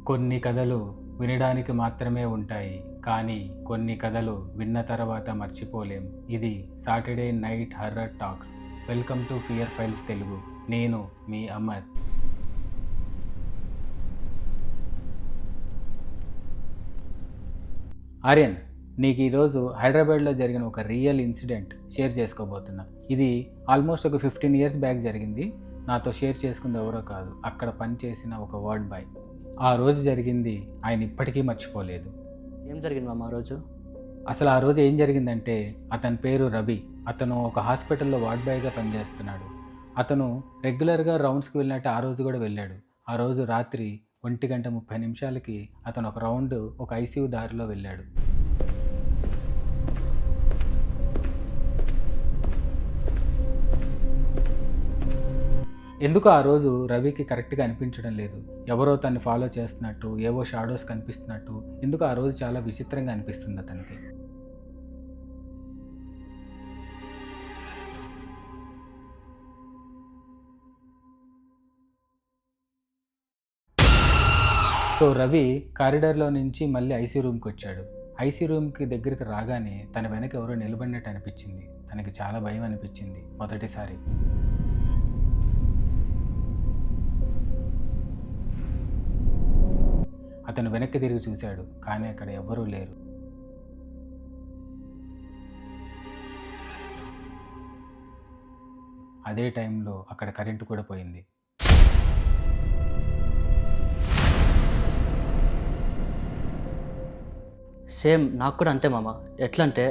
కొన్ని కథలు వినడానికి మాత్రమే ఉంటాయి, కానీ కొన్ని కథలు విన్న తర్వాత మర్చిపోలేం. ఇది Saturday night horror talks. Welcome to fear files Telugu. నేను మీ అమర్. ఆర్యన్, నీకు ఈరోజు హైదరాబాద్లో జరిగిన ఒక రియల్ ఇన్సిడెంట్ షేర్ చేసుకోబోతున్నా. ఇది ఆల్మోస్ట్ ఒక 15 years బ్యాక్ జరిగింది. నాతో షేర్ చేసుకుంది ఎవరో కాదు, అక్కడ పనిచేసిన ఒక వార్డ్ బాయ్. ఆ రోజు జరిగింది ఆయన ఇప్పటికీ మర్చిపోలేదు. ఏం జరిగింది మామ ఆ రోజు? అసలు ఆ రోజు ఏం జరిగిందంటే, అతని పేరు రవి. అతను ఒక హాస్పిటల్లో వార్డ్ బాయ్గా పనిచేస్తున్నాడు. అతను రెగ్యులర్గా రౌండ్స్కి వెళ్ళినట్టు ఆ రోజు కూడా వెళ్ళాడు. ఆ రోజు రాత్రి 1:30 అతను ఒక రౌండ్ ఒక ఐసీయూ దారిలో వెళ్ళాడు. ఎందుకు ఆ రోజు రవికి కరెక్ట్గా అనిపించడం లేదు. ఎవరో తన్ని ఫాలో చేస్తున్నట్టు, ఏవో షాడోస్ కనిపిస్తున్నట్టు, ఎందుకు ఆ రోజు చాలా విచిత్రంగా అనిపిస్తుంది అతనికి. సో రవి కారిడార్లో నుంచి మళ్ళీ ఐసీ రూమ్కి వచ్చాడు. ఐసీ రూమ్కి దగ్గరికి రాగానే తన వెనక ఎవరో నిలబడినట్టు అనిపించింది. తనకి చాలా భయం అనిపించింది మొదటిసారి. అతను వెనక్కి తిరిగి చూశాడు, కానీ అక్కడ ఎవ్వరూ లేరు. అదే టైంలో అక్కడ కరెంటు కూడా పోయింది. సేమ్ నాకు కూడా అంతే మామ. ఎట్లా అంటే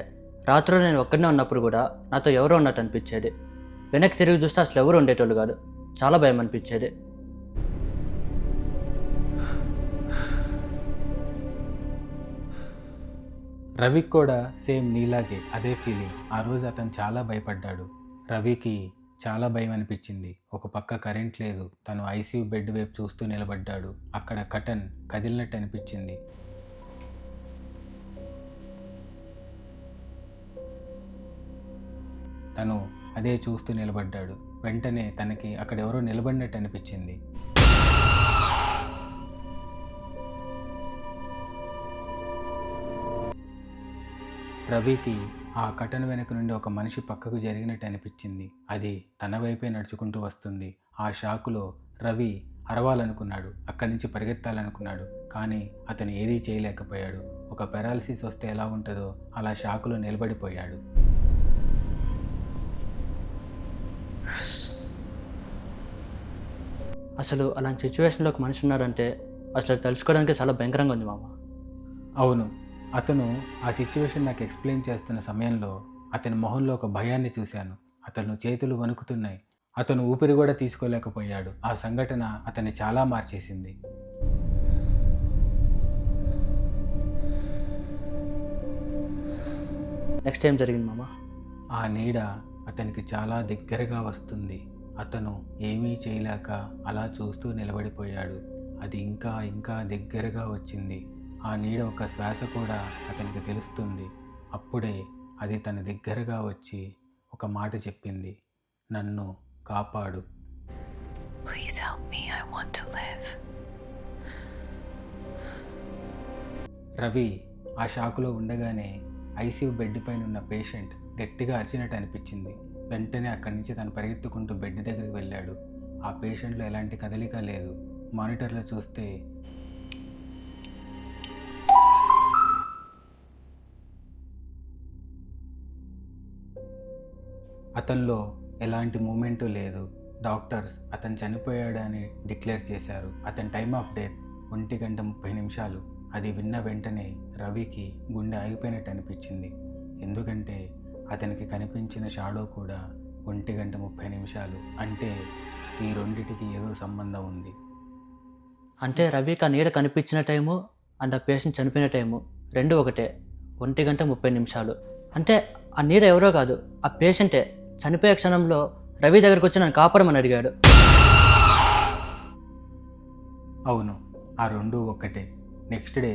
రాత్రిలో నేను ఒక్కడనే ఉన్నప్పుడు కూడా నాతో ఎవరో ఉన్నట్టు అనిపించేది. వెనక్కి తిరిగి చూస్తే అసలు ఎవరు ఉండేటోళ్ళు కాదు. చాలా భయం అనిపించేది. రవికి కూడా సేమ్ నీలాగే అదే ఫీలింగ్. ఆ రోజు అతను చాలా భయపడ్డాడు. రవికి చాలా భయం అనిపించింది. ఒక పక్క కరెంట్ లేదు. తను ఐసీయూ బెడ్ వైపు చూస్తూ నిలబడ్డాడు. అక్కడ కటన్ కదిలినట్టు అనిపించింది. తను అదే చూస్తూ నిలబడ్డాడు. వెంటనే తనకి అక్కడ ఎవరో నిలబడినట్టు అనిపించింది. రవికి ఆ కటన్ వెనుక నుండి ఒక మనిషి పక్కకు జరిగినట్టు అనిపించింది. అది తన వైపే నడుచుకుంటూ వస్తుంది. ఆ షాకులో రవి అరవాలనుకున్నాడు, అక్కడి నుంచి పరిగెత్తాలనుకున్నాడు, కానీ అతను ఏదీ చేయలేకపోయాడు. ఒక పెరాలసిస్ వస్తే ఎలా ఉంటుందో అలా షాకులో నిలబడిపోయాడు. అసలు అలాంటి సిచ్యువేషన్లో ఒక మనిషి ఉన్నాడంటే అసలు తెలుసుకోవడానికి చాలా భయంకరంగా ఉంది మామ. అవును, అతను ఆ సిచ్యువేషన్ నాకు ఎక్స్ప్లెయిన్ చేస్తున్న సమయంలో అతని మొహంలో ఒక భయాన్ని చూశాను. అతను చేతులు వణుకుతున్నాయి. అతను ఊపిరి కూడా తీసుకోలేకపోయాడు. ఆ సంఘటన అతన్ని చాలా మార్చేసింది. నెక్స్ట్ ఏం జరిగింది మామ? ఆ నీడ అతనికి చాలా దగ్గరగా వస్తుంది. అతను ఏమీ చేయలేక అలా చూస్తూ నిలబడిపోయాడు. అది ఇంకా ఇంకా దగ్గరగా వచ్చింది. ఆ నీడ ఒక శ్వాస కూడా అతనికి తెలుస్తుంది. అప్పుడే అది తన దగ్గరగా వచ్చి ఒక మాట చెప్పింది, నన్ను కాపాడు. Please help me, I want to live. Ravi ఆ షాకులో ఉండగానే ఐసీయూ బెడ్ పైన ఉన్న పేషెంట్ గట్టిగా అరిచినట్టు అనిపించింది. వెంటనే అక్కడి నుంచి తను పరిగెత్తుకుంటూ బెడ్ దగ్గరికి వెళ్ళాడు. ఆ పేషెంట్లో ఎలాంటి కదలిక లేదు. మానిటర్లో చూస్తే అతనిలో ఎలాంటి మూమెంటు లేదు. డాక్టర్స్ అతను చనిపోయాడని డిక్లేర్ చేశారు. అతని టైమ్ ఆఫ్ డెత్ 1:30. అది విన్న వెంటనే రవికి గుండె ఆగిపోయినట్టు అనిపించింది. ఎందుకంటే అతనికి కనిపించిన షాడో కూడా 1:30. అంటే ఈ రెండిటికి ఏదో సంబంధం ఉంది. అంటే రవికి ఆ నీడ కనిపించిన టైము అండ్ ఆ పేషెంట్ చనిపోయిన టైము రెండు ఒకటే, 1:30. అంటే ఆ నీడ ఎవరో కాదు, ఆ పేషెంటే చనిపోయే క్షణంలో రవి దగ్గరికి వచ్చి నన్ను కాపాడమని అడిగాడు. అవును, ఆ రెండు ఒక్కటే. నెక్స్ట్ డే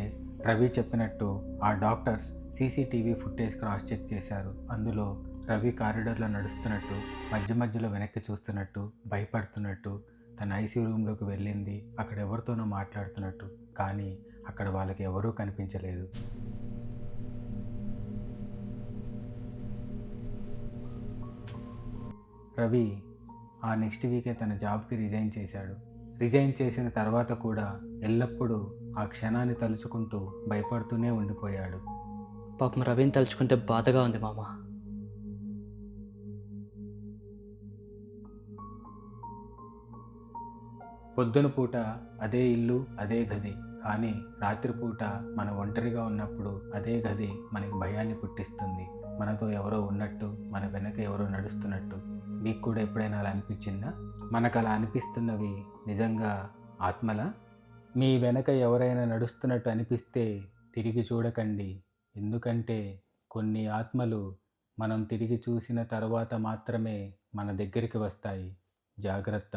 రవి చెప్పినట్టు ఆ doctors CCTV footage cross check చేశారు. అందులో రవి కారిడార్లో నడుస్తున్నట్టు, మధ్య మధ్యలో వెనక్కి చూస్తున్నట్టు, భయపడుతున్నట్టు, తన ఐసీయూ రూమ్లోకి వెళ్ళింది. అక్కడ ఎవరితోనో మాట్లాడుతున్నట్టు, కానీ అక్కడ వాళ్ళకి ఎవరూ కనిపించలేదు. రవి ఆ నెక్స్ట్ వీకే తన జాబ్కి రిజైన్ చేశాడు. రిజైన్ చేసిన తర్వాత కూడా ఎల్లప్పుడూ ఆ క్షణాన్ని తలుచుకుంటూ భయపడుతూనే ఉండిపోయాడు. పాపం రవిని తలుచుకుంటే బాధగా ఉంది మామ. పొద్దున పూట అదే ఇల్లు, అదే గది, కానీ రాత్రిపూట మనం ఒంటరిగా ఉన్నప్పుడు అదే గది మనకి భయాన్ని పుట్టిస్తుంది. మనతో ఎవరో ఉన్నట్టు, మన వెనక ఎవరో నడుస్తున్నట్టు. మీకు కూడా ఎప్పుడైనా అలా అనిపించిందా? మనకు అలా అనిపిస్తున్నవి నిజంగా ఆత్మలా? మీ వెనక ఎవరైనా నడుస్తున్నట్టు అనిపిస్తే తిరిగి చూడకండి. ఎందుకంటే కొన్ని ఆత్మలు మనం తిరిగి చూసిన తర్వాత మాత్రమే మన దగ్గరికి వస్తాయి. జాగ్రత్త.